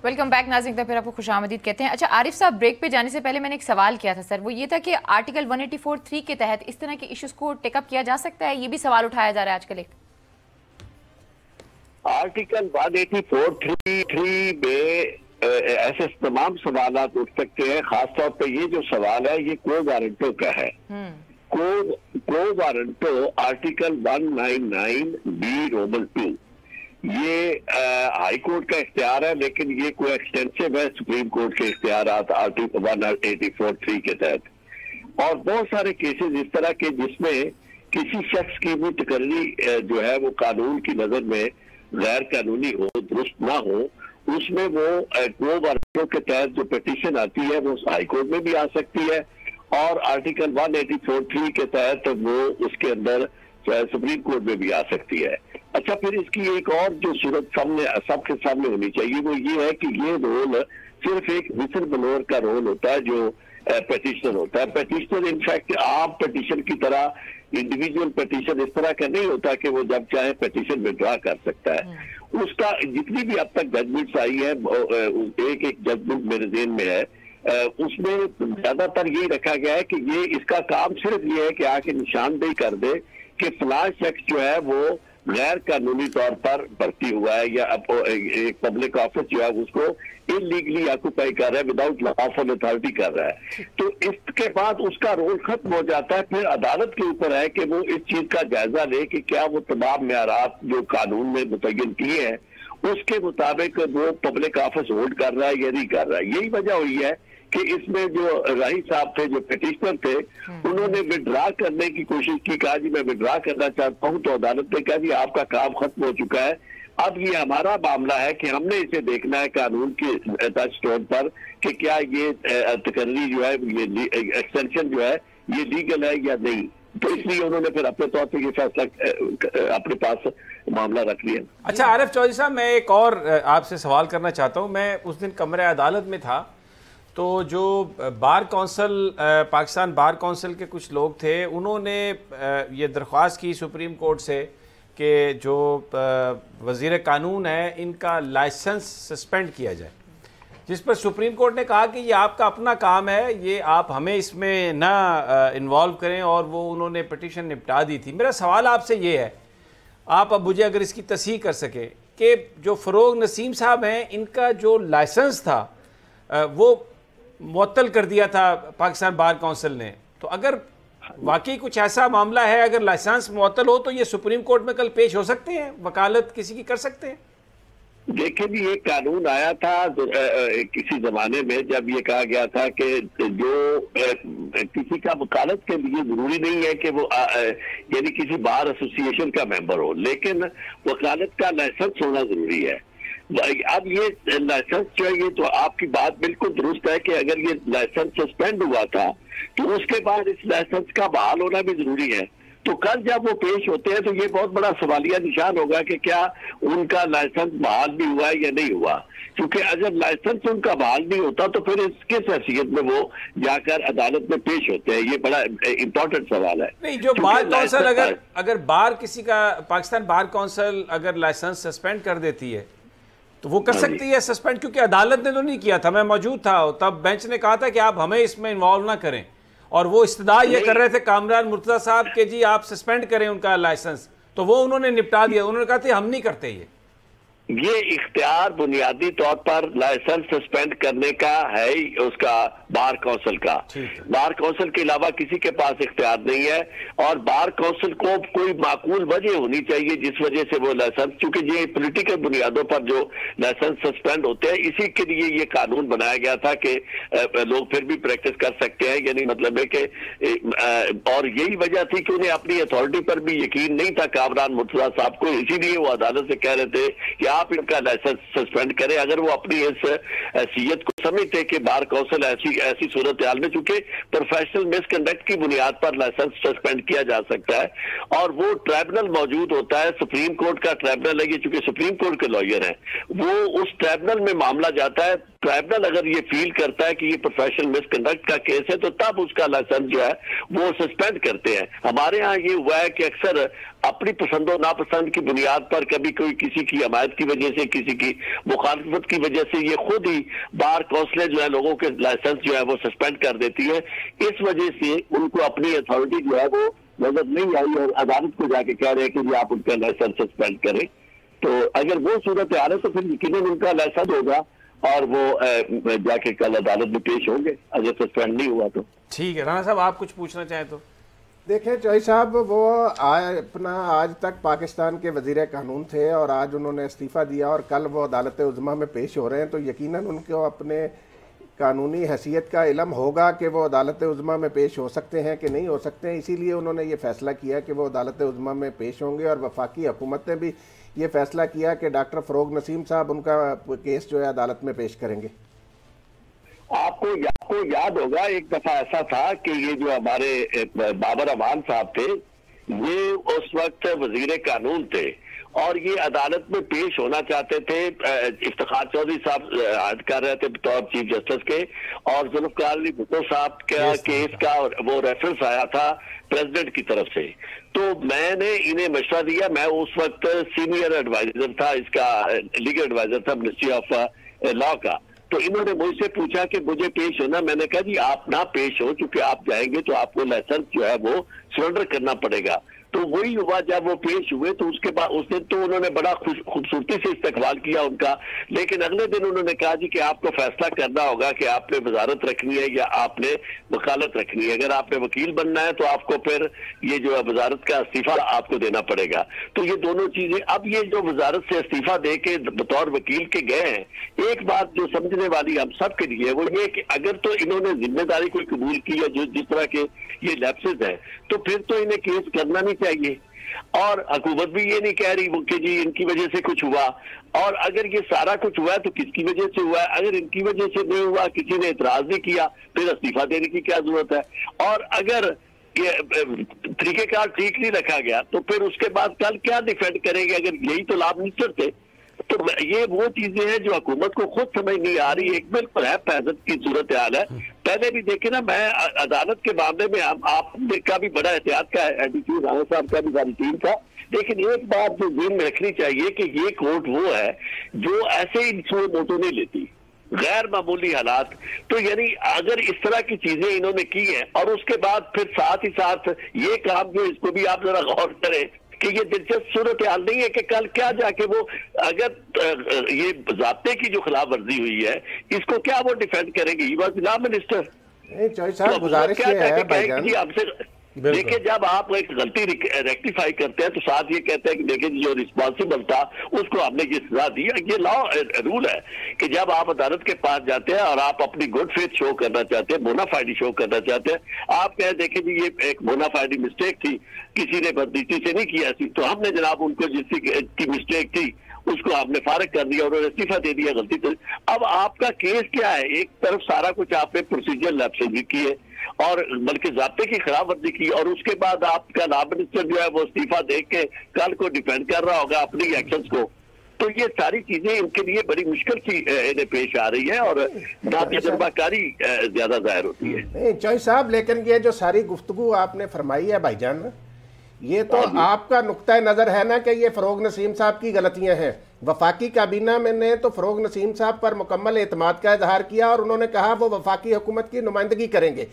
Welcome back नाज़रीन, फिर आपको खुशामदीद कहते हैं। अच्छा आरिफ साहब, ब्रेक पे जाने से पहले मैंने एक सवाल किया था सर, वो ये था कि आर्टिकल 184(3) के तहत इस तरह के इश्यूज को टेकअप किया जा सकता है? ये भी सवाल उठाया जा रहा है आजकल। एक आर्टिकल 184(3) में ऐसे तमाम सवाल उठ सकते हैं। खासतौर पे ये जो सवाल है ये क्वो वारंटो का है। क्वो वारंटो आर्टिकल 199B रोमन 2 ये हाई कोर्ट का इख्तियार है, लेकिन ये कोई एक्सटेंसिव है सुप्रीम कोर्ट के इख्तियार आर्टिकल 184(3) के तहत। और बहुत सारे केसेस इस तरह के जिसमें किसी शख्स की भी तकर्री जो है वो कानून की नजर में गैर कानूनी हो, दुरुस्त ना हो, उसमें वो क्वो वारंटो के तहत जो पिटीशन आती है वो हाई कोर्ट में भी आ सकती है और आर्टिकल 184(3) के तहत वो उसके अंदर सुप्रीम कोर्ट में भी आ सकती है। अच्छा, फिर इसकी एक और जो सूरत सामने सबके सामने होनी चाहिए वो ये है कि ये रोल सिर्फ एक विसल ब्लोअर का रोल होता है जो पेटिशनर होता है। पेटिशनर इनफैक्ट आम पिटीशन की तरह इंडिविजुअल पिटीशन इस तरह का नहीं होता कि वो जब चाहे पिटीशन विड्रॉ कर सकता है। उसका जितनी भी अब तक जजमेंट्स आई है, एक जजमेंट मेरे ज़हन में है, उसमें ज्यादातर यही रखा गया है कि ये इसका काम सिर्फ ये है कि आके निशानदेही कर दे कि फलां शख्स जो है वो गैर कानूनी तौर पर भर्ती हुआ है या एक पब्लिक ऑफिस जो है उसको इलीगली ऑक्यूपाई कर रहा है, विदाउट लॉफुल अथॉरिटी कर रहा है। तो इसके बाद उसका रोल खत्म हो जाता है। फिर अदालत के ऊपर है कि वो इस चीज का जायजा ले कि क्या वो तमाम मेयारात जो कानून में मुतय्यन किए हैं उसके मुताबिक वो पब्लिक ऑफिस होल्ड कर रहा है या नहीं कर रहा है। यही वजह हुई है कि इसमें जो राही साहब थे, जो पिटिशनर थे, उन्होंने विड्रॉ करने की कोशिश की, कहा जी मैं विड्रॉ करना चाहता हूं, तो अदालत ने कहा जी आपका काम खत्म हो चुका है, अब ये हमारा मामला है कि हमने इसे देखना है कानून के टचस्टोन पर कि क्या ये तकर्री जो है, ये एक्सटेंशन जो है ये लीगल है या नहीं। तो इसलिए उन्होंने फिर अपने तौर पर ये फैसला अपने पास मामला रख लिया। अच्छा आरिफ चौधरी साहब, मैं एक और आपसे सवाल करना चाहता हूँ। मैं उस दिन कमरे अदालत में था तो जो bar council, Pakistan bar council के कुछ लोग थे, उन्होंने ये दरख्वास्त की सुप्रीम कोर्ट से कि जो वज़ीर कानून है इनका लाइसेंस सस्पेंड किया जाए, जिस पर सुप्रीम कोर्ट ने कहा कि ये आपका अपना काम है, ये आप हमें इसमें ना इन्वॉल्व करें, और वो उन्होंने पिटीशन निपटा दी थी। मेरा सवाल आपसे ये है, आप अब मुझे अगर इसकी तस्हीह कर सके कि जो फ़रोग नसीम साहब हैं, इनका जो लाइसेंस था वो मुअत्तल कर दिया था पाकिस्तान बार कौंसिल ने, तो अगर वाकई कुछ ऐसा मामला है, अगर लाइसेंस मुअत्तल हो तो ये सुप्रीम कोर्ट में कल पेश हो सकते हैं, वकालत किसी की कर सकते हैं? देखिए जी, ये कानून आया था किसी जमाने में जब ये कहा गया था कि जो किसी का वकालत के लिए जरूरी नहीं है कि वो यानी किसी बार एसोसिएशन का मेंबर हो, लेकिन वकालत का लाइसेंस होना जरूरी है। अब ये लाइसेंस जो है, ये तो आपकी बात बिल्कुल दुरुस्त है कि अगर ये लाइसेंस सस्पेंड हुआ था तो उसके बाद इस लाइसेंस का बहाल होना भी जरूरी है। तो कल जब वो पेश होते हैं तो ये बहुत बड़ा सवालिया निशान होगा कि क्या उनका लाइसेंस बहाल भी हुआ है या नहीं हुआ, क्योंकि अगर लाइसेंस उनका बहाल नहीं होता तो फिर किस हैसियत में वो जाकर अदालत में पेश होते हैं, ये बड़ा इंपॉर्टेंट सवाल है। नहीं, जो बार कौंसिल अगर बार किसी का, पाकिस्तान बार कौंसिल अगर लाइसेंस सस्पेंड कर देती है तो वो कर सकती है सस्पेंड, क्योंकि अदालत ने तो नहीं किया था, मैं मौजूद था तब, बेंच ने कहा था कि आप हमें इसमें इन्वॉल्व ना करें, और वो इस्तदा ये कर रहे थे कामरान मुर्तज़ा साहब के जी आप सस्पेंड करें उनका लाइसेंस, तो वो उन्होंने निपटा दिया। उन्होंने कहा था हम नहीं करते ये इख्तियार बुनियादी तौर पर लाइसेंस सस्पेंड करने का है उसका बार कौंसिल का। बार कौंसिल के अलावा किसी के पास इख्तियार नहीं है, और बार कौंसिल को कोई माकूल वजह होनी चाहिए जिस वजह से वो लाइसेंस, क्योंकि ये पॉलिटिकल बुनियादों पर जो लाइसेंस सस्पेंड होते हैं, इसी के लिए ये कानून बनाया गया था कि लोग फिर भी प्रैक्टिस कर सकते हैं, यानी मतलब है कि और यही वजह थी कि उन्हें अपनी अथॉरिटी पर भी यकीन नहीं था कामरान मुर्तज़ा साहब को, इसीलिए वो अदालत से कह रहे थे कि आप इनका लाइसेंस सस्पेंड करें। अगर वो अपनी इस हैसियत को समझते कि बार कौंसिल ऐसी सूरत हाल में, चूंकि प्रोफेशनल मिसकंडक्ट की बुनियाद पर लाइसेंस सस्पेंड किया जा सकता है, और वो ट्राइब्यूनल मौजूद होता है, सुप्रीम कोर्ट का ट्राइब्यूनल है, ये चूंकि सुप्रीम कोर्ट के लॉयर हैं, वो उस ट्राइब्यूनल में मामला जाता है। ट्राइब्यूनल अगर ये फील करता है कि ये प्रोफेशनल मिसकंडक्ट का केस है तो तब उसका लाइसेंस जो है वो सस्पेंड करते हैं। हमारे यहाँ ये हुआ है कि अक्सर अपनी पसंद और नापसंद की बुनियाद पर कभी कोई किसी की हमायत की वजह से, किसी की मुखालफत की वजह से ये खुद ही बार काउंसिलें जो है लोगों के लाइसेंस जो है वो सस्पेंड कर देती है। इस वजह से उनको अपनी अथॉरिटी जो है वो नजर नहीं आई और अदालत को जाके कह रहे हैं कि आप उनका लाइसेंस सस्पेंड करें। तो अगर वो सूरत हाल है तो फिर यकीनन उनका लाइसेंस होगा और वो जाके कल अदालत में पेश होंगे अगर सस्पेंड नहीं हुआ तो। ठीक है राणा साहब, आप कुछ पूछना चाहें तो? देखें चौधरी साहब, वो आज तक पाकिस्तान के वजीर कानून थे और आज उन्होंने इस्तीफ़ा दिया और कल वो अदालत उज़्मा में पेश हो रहे हैं, तो यकीनन उनको अपने कानूनी हैसियत का इल्म होगा कि वो अदालत उज़्मा में पेश हो सकते हैं कि नहीं हो सकते हैं। इसीलिए उन्होंने ये फैसला किया कि वो अदालत उज़्मा में पेश होंगे और वफाकी हुकूमत ने भी ये फैसला किया कि डॉक्टर फ़रोग नसीम साहब उनका केस जो है अदालत में पेश करेंगे। आपको याद होगा एक दफा ऐसा था कि ये जो हमारे बाबर अमान साहब थे, ये उस वक्त वजीर कानून थे और ये अदालत में पेश होना चाहते थे। इफ्तिखार चौधरी साहब हद कर रहे थे बतौर चीफ जस्टिस के और जुल्फ़िकार अली भुट्टो साहब का केस का वो रेफरेंस आया था प्रेसिडेंट की तरफ से। तो मैंने इन्हें मशवरा दिया, मैं उस वक्त सीनियर एडवाइजर था, इसका लीगल एडवाइजर था मिनिस्ट्री ऑफ लॉ का। तो इन्होंने मुझसे पूछा कि मुझे पेश होना, मैंने कहा जी आप ना पेश हो, क्योंकि आप जाएंगे तो आपको लाइसेंस जो है वो सरेंडर करना पड़ेगा। तो वही हुआ, जब वो पेश हुए तो उसके बाद उस दिन तो उन्होंने बड़ा खूबसूरती से इस्तकबाल किया उनका, लेकिन अगले दिन उन्होंने कहा जी कि आपको फैसला करना होगा कि आपने वजारत रखनी है या आपने वकालत रखनी है। अगर आपने वकील बनना है तो आपको फिर ये जो है वजारत का इस्तीफा आपको देना पड़ेगा। तो ये दोनों चीजें, अब ये जो वजारत से इस्तीफा दे के बतौर वकील के गए हैं, एक बात जो समझने वाली हम सब के लिए वो ये कि अगर तो इन्होंने जिम्मेदारी कोई कबूल की है जो जिस तरह के ये लैप्सेस है, तो फिर तो इन्हें केस करना नहीं चाहिए। और हुकूमत भी ये नहीं कह रही कि जी इनकी वजह से कुछ हुआ, और अगर ये सारा कुछ हुआ है तो किसकी वजह से हुआ है? अगर इनकी वजह से नहीं हुआ, किसी ने इतराज नहीं किया, फिर इस्तीफा देने की क्या जरूरत है? और अगर ये तरीकेकार ठीक नहीं रखा गया तो फिर उसके बाद कल क्या डिफेंड करेंगे? अगर यही तो लाभ मिनिस्टर थे। तो ये वो चीजें हैं जो हुकूमत को खुद समझ नहीं आ रही। एक बिल्कुल है फैजत की सूरत हाल है। पहले भी देखे ना, मैं अदालत के मामले में आपने का भी बड़ा एहतियात का एटीट्यूड राणा साहब का भी सारी टीम का, लेकिन एक बात जो ज़हन में रखनी चाहिए कि ये कोर्ट वो है जो ऐसे ही मोटो नहीं लेती, गैर मामूली हालात। तो यानी अगर इस तरह की चीजें इन्होंने की हैं और उसके बाद फिर साथ ही साथ ये काम जो, इसको भी आप जरा गौर करें कि ये दिलचस्प सूरत हाल नहीं है कि कल क्या जाके वो अगर ये ज़ाब्ते की जो खिलाफ वर्जी हुई है इसको क्या वो डिफेंड करेंगे? He was law minister. Chaudhary साहब गुजारिश ये है भाईजान, आपसे देखिए, जब आप एक गलती रेक्टिफाई करते हैं तो साथ ये कहते हैं कि देखिए जो रिस्पॉन्सिबल था उसको आपने ये सजा दी। ये लॉ रूल है कि जब आप अदालत के पास जाते हैं और आप अपनी गुड फेथ शो करना चाहते हैं, बोनाफाइडी शो करना चाहते हैं, आप कहें देखिए जी ये एक बोनाफाइडी मिस्टेक थी, किसी ने बदनीति से नहीं किया थी, तो हमने जनाब उनको जिसकी की मिस्टेक थी उसको आपने फारिग कर दिया और इस्तीफा दे दिया गलती से। अब आपका केस क्या है? एक तरफ सारा कुछ आपने प्रोसीजर लैप्सेस भी किए और बल्कि ज़ाब्ते की खिलाफ वर्जी की, और उसके बाद आपका लॉ मिनिस्टर जो है वो इस्तीफा दे के कल को डिफेंड कर रहा होगा अपनी एक्शंस को। तो ये सारी चीजें इनके लिए बड़ी मुश्किल सी इन्हें पेश आ रही है और तजर्बाकारी ज्यादा जाहिर होती है। नहीं चौधरी साहब, लेकिन ये जो सारी गुफ्तगू आपने फरमाई है भाईजान, ये तो आपका नुक्ता नज़र है ना कि ये फ़रोग नसीम साहब की गलतियां हैं। वफाकी काबीना में ने तो फ़रोग नसीम साहब पर मुकम्मल एतमाद का इजहार किया और उन्होंने कहा वो वफाकी हुकूमत की नुमाइंदगी करेंगे।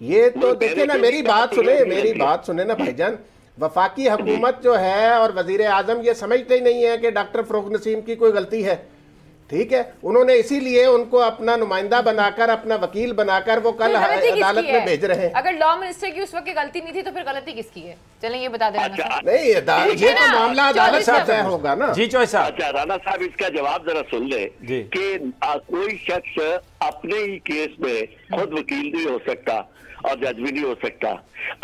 ये तो देखिए ना, मेरी बात सुने ना भाईजान, वफाकी हुकूमत जो है और वजीर आजम ये समझते ही नहीं है कि डॉक्टर फ़रोग नसीम की कोई गलती है। ठीक है, उन्होंने इसीलिए उनको अपना नुमाइंदा बनाकर, अपना वकील बनाकर वो कल अदालत में भेज रहे हैं। अगर लॉ मिनिस्टर की उस वक्त गलती नहीं थी तो फिर गलती किसकी है? चलें ये बता देना। नहीं, ये तो मामला अदालत से तय होगा ना। जी चौधरी साहब। अच्छा राणा साहब, इसका जवाब जरा सुन ले कि कोई शख्स अपने ही केस में खुद वकील नहीं हो सकता और जज भी नहीं हो सकता।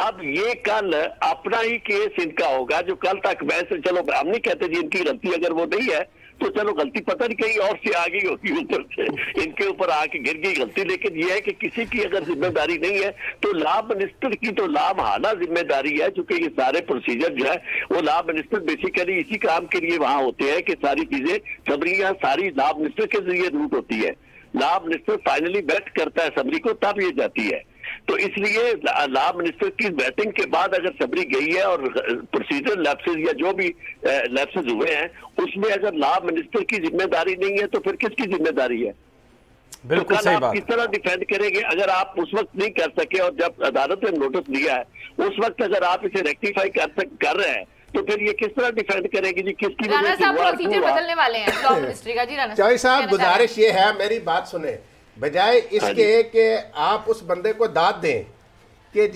अब ये कल अपना ही केस इनका होगा जो कल तक, वैसे चलो हम नहीं कहते जी इनकी गलती अगर वो नहीं है तो चलो गलती पता नहीं कहीं और से आ गई होगी, ऊपर से इनके ऊपर आके गिर गई गलती, लेकिन ये है कि किसी की अगर जिम्मेदारी नहीं है तो लॉ मिनिस्टर की तो लामहाना जिम्मेदारी है, क्योंकि ये सारे प्रोसीजर जो है वो लॉ मिनिस्टर बेसिकली इसी काम के लिए वहां होते हैं कि सारी चीजें समरियां सारी लॉ मिनिस्टर के जरिए रूट होती है। लॉ मिनिस्टर फाइनली वेट करता है समरी को, तब ये जाती है। तो इसलिए लॉ मिनिस्टर की बैटिंग के बाद अगर सबरी गई है और प्रोसीजर लैप्सेस या जो भी लैप्सेस हुए हैं उसमें अगर लॉ मिनिस्टर की जिम्मेदारी नहीं है तो फिर किसकी जिम्मेदारी है? बिल्कुल तो सही आप बात। किस तरह डिफेंड करेंगे अगर आप उस वक्त नहीं कर सके और जब अदालत ने नोटिस दिया है उस वक्त अगर आप इसे रेक्टिफाई कर रहे हैं तो फिर ये किस तरह डिफेंड करेंगे जी? किसकी वजह से हुआ? प्रोसीजर बदलने वाले हैं लॉ मिनिस्ट्री का। जी राणा चौधरी साहब, गुजारिश ये है, मेरी बात सुने, बजाय इसके कि आप उस बंदे को दाद दें कि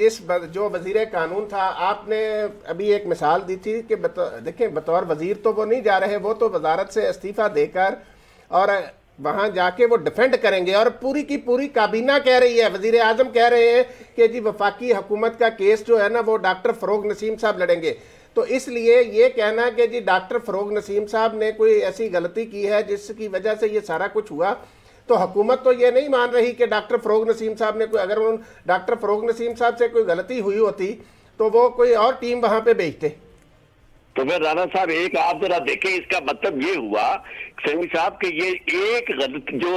जो वजीर कानून था, आपने अभी एक मिसाल दी थी कि देखें बतौर वजीर तो वो नहीं जा रहे, वो तो वजारत से इस्तीफा देकर और वहां जाके वो डिफेंड करेंगे और पूरी की पूरी काबीना कह रही है, वजीर आजम कह रहे हैं कि जी वफाकी हुकूमत का केस जो है ना वो डॉक्टर फरोग नसीम साहब लड़ेंगे। तो इसलिए ये कहना कि जी डॉक्टर फरोग नसीम साहब ने कोई ऐसी गलती की है जिसकी वजह से ये सारा कुछ हुआ, तो हुकूमत तो ये नहीं मान रही कि डॉक्टर फरोग नसीम साहब ने कोई, अगर डॉक्टर फरोग नसीम साहब से कोई गलती हुई होती तो वो कोई और टीम वहां पे भेजते। तो फिर राणा साहब एक आप जरा देखें, इसका मतलब ये हुआ समी साहब कि ये एक गलत जो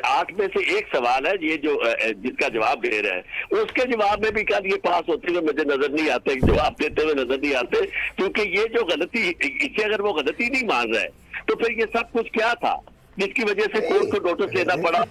8 में से एक सवाल है ये जो जिसका जवाब दे रहे हैं उसके जवाब में भी कल ये पास होते हुए मुझे नजर नहीं आते, जवाब देते हुए नजर नहीं आते, क्योंकि ये जो गलती, इसे अगर वो गलती नहीं मान रहे तो फिर ये सब कुछ क्या था जिसकी वजह से कोर्ट को नोटिस लेना पड़ा?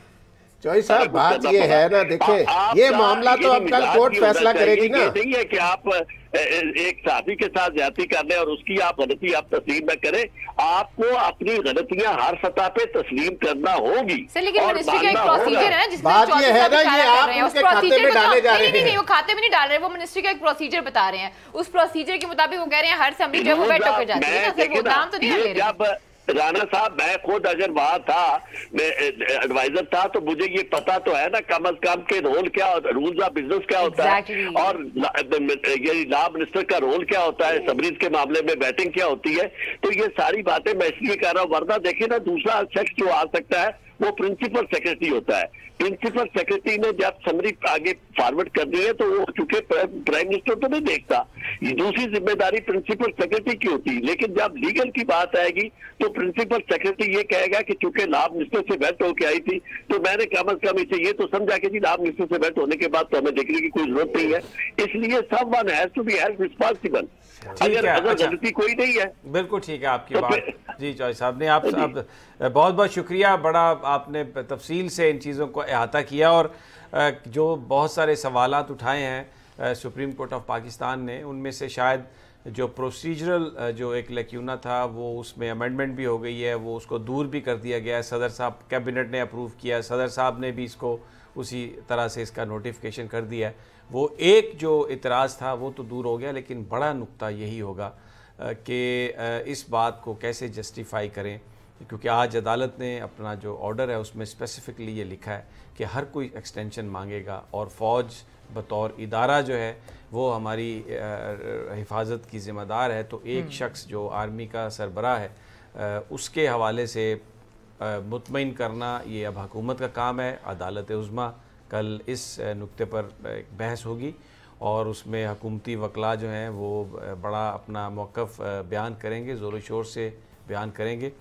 चौधरी साहब, बात ये है ना, देखिए ये मामला तो अब कल कोर्ट फैसला करेगी ना। नहीं है कि आप एक साथी के साथ ज्यादती कर ले और उसकी आप गलती आप तस्लीम न करें, आपको अपनी गलतियां हर सतह पे तस्लीम करना होगी। लेकिन मिनिस्ट्री का एक प्रोसीजर है जिसमें बात ये है ना, ये आप उनके खाते में डाले जा रहे हैं। नहीं, वो खाते में नहीं डाल रहे, वो मिनिस्ट्री का एक प्रोसीजर बता रहे हैं, उस प्रोसीजर के मुताबिक वो कह रहे हैं हर असेंबली जो वो वेट होकर जाती है ना, सिर्फ वो नाम तो नहीं ले रहे। जब राणा साहब मैं खुद अगर वहां था, मैं एडवाइजर था, तो मुझे ये पता तो है ना कम अज कम के रोल क्या, रूल्स ऑफ बिजनेस क्या होता है और ये लॉ मिनिस्टर का रोल क्या होता है, सबरीज के मामले में बैटिंग क्या होती है। तो ये सारी बातें मैं इसलिए कह रहा हूँ, वरना देखिए ना दूसरा शख्स जो आ सकता है वो प्रिंसिपल सेक्रेटरी होता है। प्रिंसिपल सेक्रेटरी ने जब समरी आगे फॉरवर्ड करनी है तो वो चूंकि प्राइम मिनिस्टर तो नहीं देखता, दूसरी जिम्मेदारी प्रिंसिपल सेक्रेटरी की होती है। लेकिन जब लीगल की बात आएगी तो प्रिंसिपल सेक्रेटरी ये कहेगा कि चूंकि लॉ मिनिस्टर से बैट होकर आई थी तो मैंने कम अज कम इसे ये तो समझा कि जी लॉ मिनिस्टर से बैट होने के बाद तो हमें देखने की कोई जरूरत नहीं है, इसलिए someone has to be held responsible. अगर गलती कोई नहीं है। बिल्कुल ठीक है आपकी बात जी चौधरी साहब ने, आप बहुत बहुत शुक्रिया, बड़ा आपने तफसील से इन चीज़ों को अहाता किया और जो बहुत सारे सवालात उठाए हैं सुप्रीम कोर्ट ऑफ पाकिस्तान ने, उनमें से शायद जो प्रोसीजरल जो एक लैक्यूना था वो उसमें अमेंडमेंट भी हो गई है, वो उसको दूर भी कर दिया गया है, सदर साहब कैबिनेट ने अप्रूव किया, सदर साहब ने भी इसको उसी तरह से इसका नोटिफिकेशन कर दिया है। वो एक जो इतराज़ था वो तो दूर हो गया, लेकिन बड़ा नुक्ता यही होगा कि इस बात को कैसे जस्टिफाई करें, क्योंकि आज अदालत ने अपना जो ऑर्डर है उसमें स्पेसिफिकली ये लिखा है कि हर कोई एक्सटेंशन मांगेगा और फ़ौज बतौर इदारा जो है वो हमारी हिफाजत की ज़िम्मेदार है। तो एक शख्स जो आर्मी का सरबराह है उसके हवाले से मुतमईन करना ये अब हुकूमत का काम है। अदालत उज़्मा कल इस नुक्ते पर एक बहस होगी और उसमें हुकूमती वकला जो हैं वो बड़ा अपना मौक़िफ़ बयान करेंगे, ज़ोर शोर से बयान करेंगे।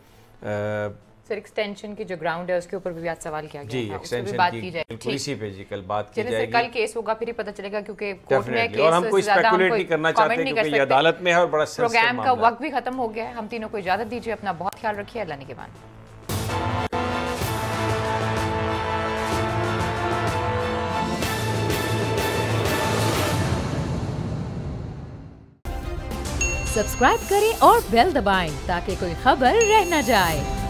सर एक्सटेंशन की जो ग्राउंड है उसके ऊपर भी आज सवाल किया गया जी, एक्सटेंशन बात की जाएगी, इसी पे जी कल बात की जाएगी। कल केस होगा फिर ही पता चलेगा, क्योंकि कोर्ट में केस और हम कोई स्पेकुलेट नहीं करना चाहते क्योंकि ये अदालत में है और बड़ा प्रोग्राम का वक्त भी खत्म हो गया है। हम तीनों को इजाजत दीजिए, अपना बहुत ख्याल रखिए, अल्लाह निगहबान। सब्सक्राइब करें और बेल दबाएं ताकि कोई खबर रह न जाए।